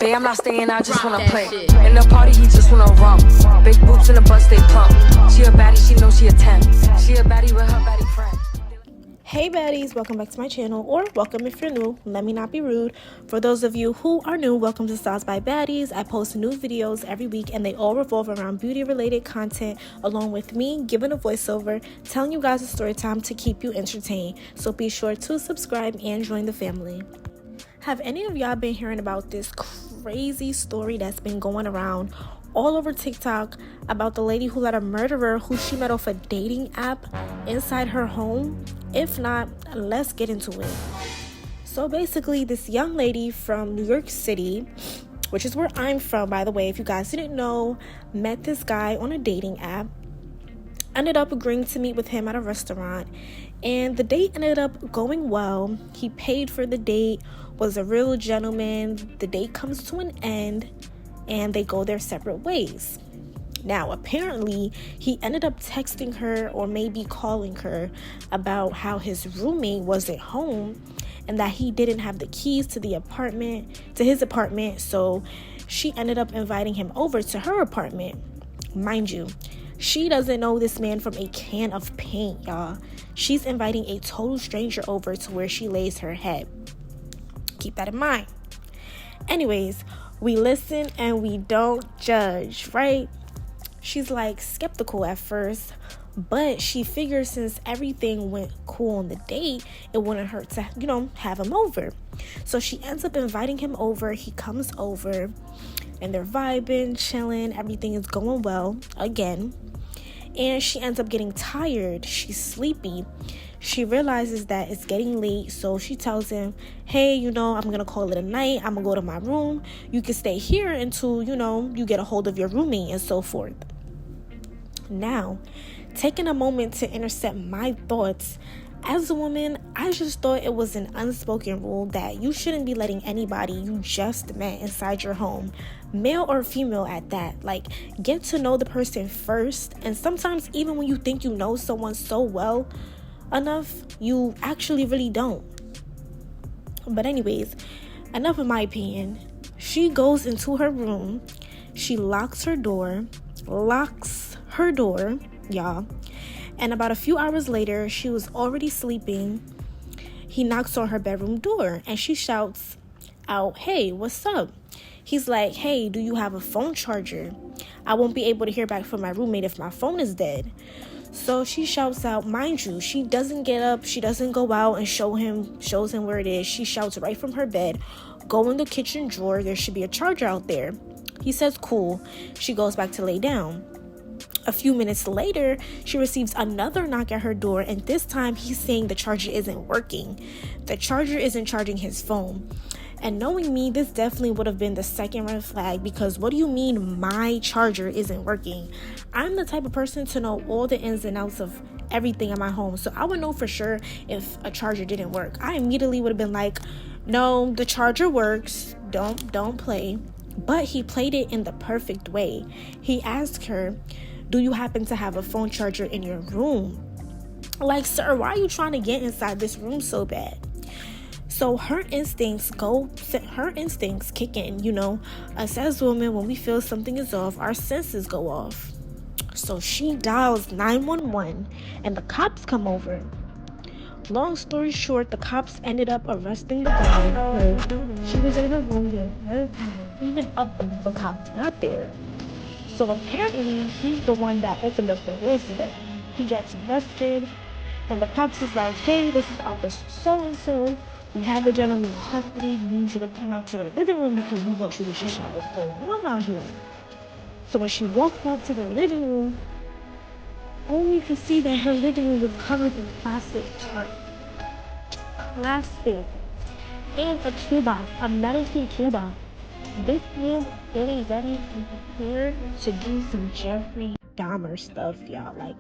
Babe, I'm not staying, I just wanna play. In the party, he just wanna romp. Big boobs in the bus, they plump. She a baddie, she knows she a 10. She a baddie with her baddie friend. Hey baddies, welcome back to my channel, or welcome if you're new. Let me not be rude. For those of you who are new, welcome to Styles by Baddies. I post new videos every week and they all revolve around beauty related content, along with me giving a voiceover, telling you guys a story time to keep you entertained. So be sure to subscribe and join the family. Have any of y'all been hearing about this crazy story that's been going around all over TikTok about the lady who let a murderer who she met off a dating app inside her home? If not, let's get into it. So basically, this young lady from New York City, which is where I'm from, by the way, if you guys didn't know, met this guy on a dating app, ended up agreeing to meet with him at a restaurant, and the date ended up going well. He paid for the date, was a real gentleman. The date comes to an end and they go their separate ways. Now, apparently, he ended up texting her or maybe calling her about how his roommate wasn't home and that he didn't have the keys to his apartment, so she ended up inviting him over to her apartment. Mind you, she doesn't know this man from a can of paint, y'all. She's inviting a total stranger over to where she lays her head. Keep that in mind. Anyways, we listen and we don't judge, right? She's like skeptical at first, but she figures since everything went cool on the date, it wouldn't hurt to, have him over. So she ends up inviting him over. He comes over and they're vibing, chilling. Everything is going well again. And she ends up getting tired. She's sleepy. She realizes that it's getting late, so she tells him, hey, I'm gonna call it a night. I'm gonna go to my room. You can stay here until, you get a hold of your roommate and so forth. Now, taking a moment to intercept my thoughts, as a woman, I just thought it was an unspoken rule that you shouldn't be letting anybody you just met inside your home, male or female at that. Like, get to know the person first. And sometimes even when you think you know someone so well enough, you actually really don't. But anyways, enough of my opinion. She goes into her room. She locks her door, y'all. And about a few hours later, she was already sleeping. He knocks on her bedroom door and she shouts out, hey, what's up? He's like, hey, do you have a phone charger? I won't be able to hear back from my roommate if my phone is dead. So she shouts out, mind you, she doesn't get up. She doesn't go out and shows him where it is. She shouts right from her bed, go in the kitchen drawer. There should be a charger out there. He says, cool. She goes back to lay down. A few minutes later, she receives another knock at her door, and this time he's saying the charger isn't working. The charger isn't charging his phone. And knowing me, this definitely would have been the second red flag, because what do you mean my charger isn't working? I'm the type of person to know all the ins and outs of everything in my home, so I would know for sure if a charger didn't work. I immediately would have been like, no, the charger works. Don't play. But he played it in the perfect way. He asked her, do you happen to have a phone charger in your room? Like, sir, why are you trying to get inside this room so bad? So her instincts kick in, Us as women, when we feel something is off, our senses go off. So she dials 911 and the cops come over. Long story short, the cops ended up arresting the guy. She was in her room there. Even up the cops got there. So apparently, he's the one that opened up the incident. He gets arrested, and the cops is like, hey, this is Officer so-and-so. We have a gentleman in custody. You need you to come out to the living room because we want you to check out what's going on out here. So when she walked out to the living room, only to see that her living room was covered in plastic and a toolbox, a metal toolbox. This room really ready here to do some Jeffrey Dahmer stuff, y'all. Like,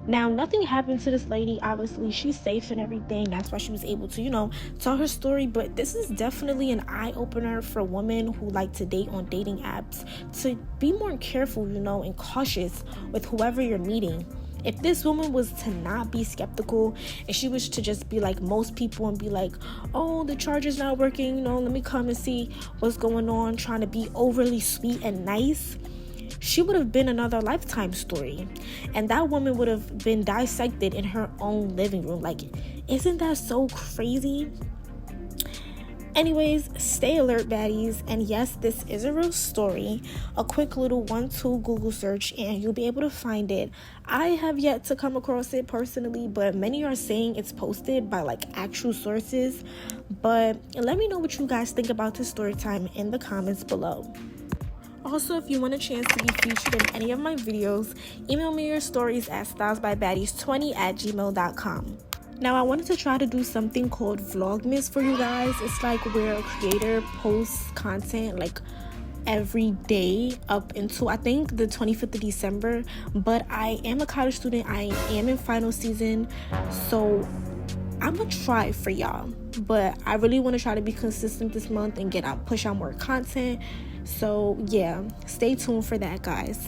now nothing happened to this lady. Obviously, she's safe and everything. That's why she was able to, tell her story. But this is definitely an eye-opener for women who like to date on dating apps, to be more careful, and cautious with whoever you're meeting. If this woman was to not be skeptical and she was to just be like most people and be like, oh, the charger's not working, let me come and see what's going on, trying to be overly sweet and nice, she would have been another Lifetime story. And that woman would have been dissected in her own living room. Like, isn't that so crazy? Anyways, stay alert, baddies. And yes, this is a real story. A quick little 1-2 Google search and you'll be able to find it. I have yet to come across it personally, but many are saying it's posted by like actual sources. But let me know what you guys think about this story time in the comments below. Also, if you want a chance to be featured in any of my videos, email me your stories at stylesbybaddies20@gmail.com. Now, I wanted to try to do something called Vlogmas for you guys. It's like where a creator posts content like every day up until I think the 25th of December. But I am a college student. I am in final season. So I'm gonna try for y'all. But I really want to try to be consistent this month and push out more content. So yeah, stay tuned for that, guys.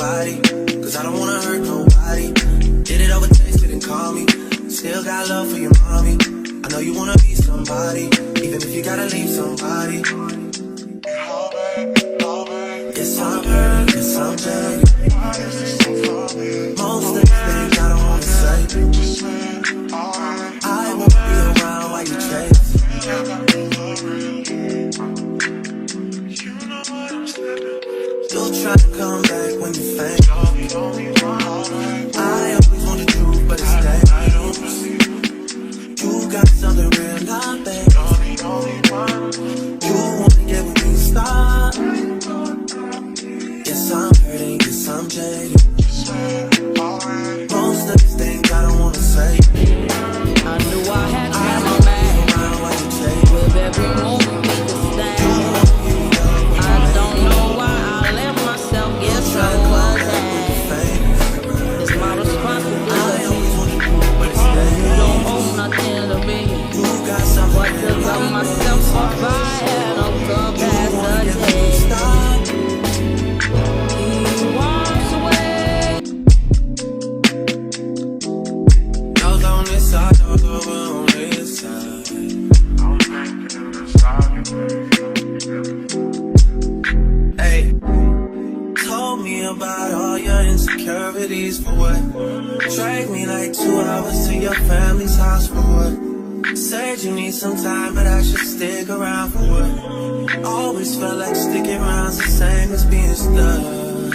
nobody, cause I don't wanna hurt nobody. Did it over text, didn't call me. Still got love for your mommy. I know you wanna be somebody, even if you gotta leave somebody. Yes, I'm hurt, yes, I'm dirty. Most of the things I don't wanna say. I won't be around while you chase. You'll try to come back when you faint. I always want the truth, but it's dead. You got something real, not bad. You wanna get on this side, dog over on this side. Hey, told me about all your insecurities for what? Drag me like 2 hours to your family's house for what? Said you need some time, but I should stick around for what? Always felt like sticking around's the same as being stuck.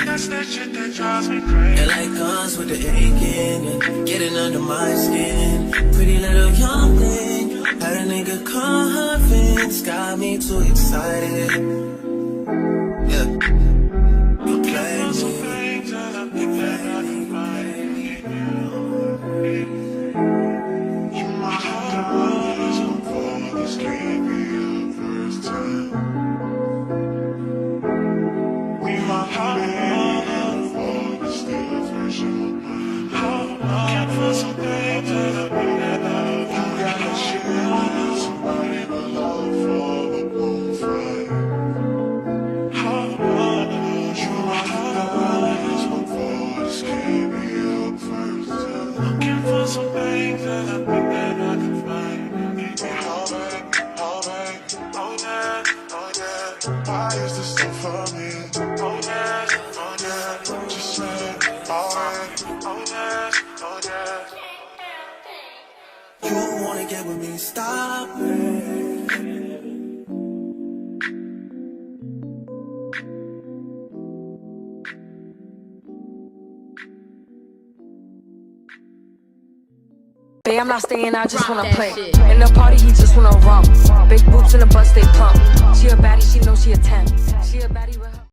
That's that shit that drives me crazy. And like guns with the aching and getting under my skin. Pretty little young thing, had a nigga convinced, got me too excited. Yeah, you play me, you play me. You my heart is before this can't be your first time. We my heart for the still fresh in my mind. Can't find some things that I need that love. You gotta share with somebody but love for the bonfire. You my heart is before this can't be your first time. Looking for some things that I think that I can find. Oh babe, oh babe, oh yeah, oh yeah. Why is this so funny? Oh yeah, oh yeah. Just say alright. Oh yeah, oh yeah. You wanna get with me? Stop it. Babe, I'm not staying, I just wanna play. In the party, he just wanna romp. Big boobs in the bus, they plump. She a baddie, she knows she a 10. She a baddie.